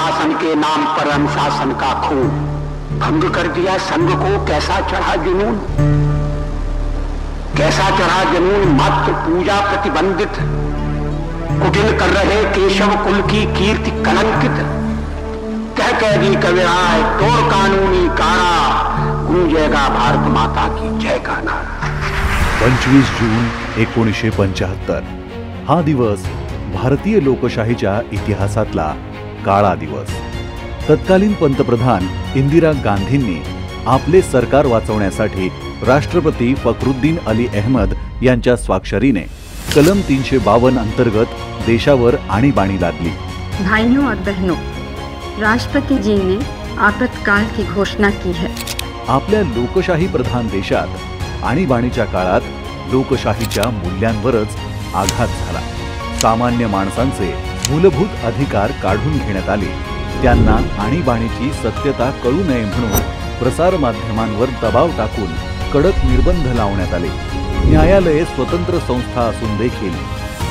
शासन के नाम पर अनुशासन का खून भंग कर दिया संघ को। कैसा चढ़ा जुनून, कैसा चढ़ा जुनून। मात्र पूजा प्रतिबंधित कुटिल कर रहे केशव कुल की कीर्ति कलंकित। कह कैदी कविराय तोड़ कानूनी कारा, गूंजेगा भारत माता की जय का नारा। 25 जून 1975 हा दिवस भारतीय लोकशाहीच्या इतिहासातला काळा दिवस। तत्कालीन पंतप्रधान इंदिरा गांधींनी आपले सरकार वाचवण्यासाठी राष्ट्रपती फखरुद्दीन अली अहमद यांच्या स्वाक्षरीने कलम 352 अंतर्गत देशावर आणीबाणी लादली। भाइयों और बहनों, राष्ट्रपति जी ने आपातकाल की घोषणा की है। आपल्या लोकशाही प्रधान देशात आणीबाणीच्या काळात लोकशाहीच्या मूल्यांवरच आघात झाला। सामान्य माणसांचे मूलभूत अधिकार काढून घेण्यात आले। त्यांना आणीबाणीची सत्यता कळू नये म्हणून प्रसार माध्यमांवर दबाव टाकून कडक निर्बंध लावण्यात आले। न्यायालये स्वतंत्र संस्था असून देखील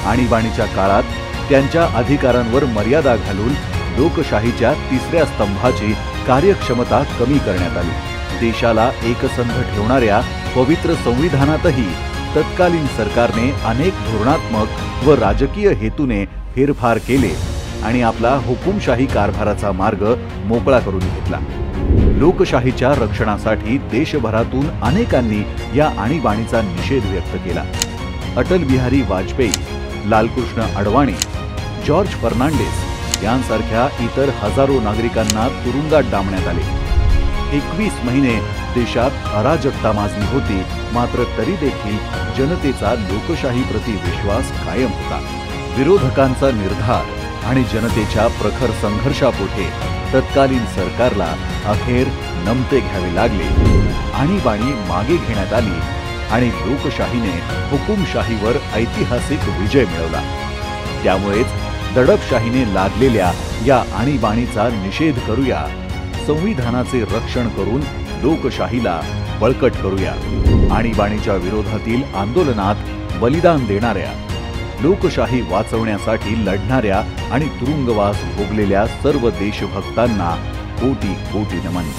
आणीबाणीच्या काळात त्यांच्या अधिकारांवर मर्यादा घालून लोकशाहीच्या तिसऱ्या स्तंभाची कार्यक्षमता कमी करण्यात आली। देशाला एकसंध ठेवणाऱ्या पवित्र संविधानातही तत्कालीन सरकारने अनेक धोरणात्मक व राजकीय हेतूने फेरफार केले आणि आपला हुकुमशाही कारभाराचा मार्ग मोकळा करून घेतला। लोकशाहीच्या रक्षणासाठी देशभरातून अनेकांनी या आणीबाणीचा निषेध व्यक्त केला। अटल बिहारी वाजपेयी, लालकृष्ण अडवाणी, जॉर्ज फर्नांडिस यांसारख्या इतर हजारो नागरिकांना तुरुंगात डांबण्यात आले। 21 महिने देशात अराजकता माजली होती, मात्र तरी देखील जनतेचा लोकशाहीप्रती विश्वास कायम होता। विरोधकांचा निर्धार आणि जनतेच्या प्रखर संघर्षापोटे तत्कालीन सरकारला अखेर नमते घ्यावे लागले। आणीबाणी मागे घेण्यात आली आणि लोकशाहीने हुकुमशाहीवर ऐतिहासिक विजय मिळवला। त्यामुळेच दडपशाहीने लादलेल्या या आणीबाणीचा निषेध करूया, संविधानाचे रक्षण करून लोकशाहीला बळकट करूया। आणीबाणीच्या विरोधातील आंदोलनात बलिदान देणाऱ्या, लोकशाही वाचवण्यासाठी लढणाऱ्या आणि तुरुंगवास भोगलेल्या सर्व देशभक्तांना कोटी कोटी नमन।